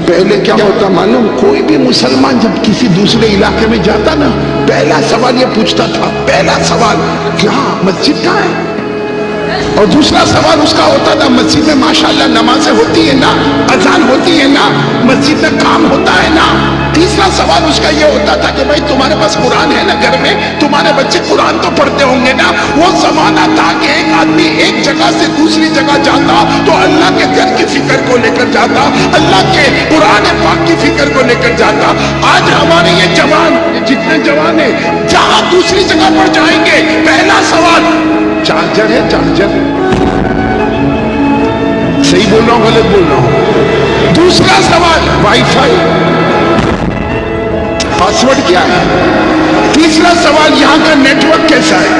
पहले क्या होता मालूम, कोई भी मुसलमान जब किसी दूसरे इलाके में जाता ना, पहला सवाल ये पूछता था, पहला सवाल क्या मस्जिद कहाँ है, और दूसरा सवाल उसका होता था मस्जिद में माशाल्लाह नमाजें होती है ना, अजान होती है ना, मस्जिद में काम होता है ना। तीसरा सवाल उसका ये होता था कि भाई तुम्हारे पास कुरान है ना घर में, तुम्हारे बच्चे कुरान तो पढ़ते होंगे ना। वो जमाना था कि एक आदमी एक जगह से दूसरी जगह जाता तो अल्लाह के घर की फिक्र को लेकर जाता, अल्लाह के कुरान पाक की फिक्र को लेकर जाता। आज हमारे ये जवान, जितने जवान है, जहां दूसरी जगह पर जाएंगे पहला सवाल चार्जर है, चार्जर। सही बोल रहा हूं गलत बोल रहा हूं? दूसरा सवाल वाईफाई, पासवर्ड क्या है। तीसरा सवाल यहां का नेटवर्क कैसा है।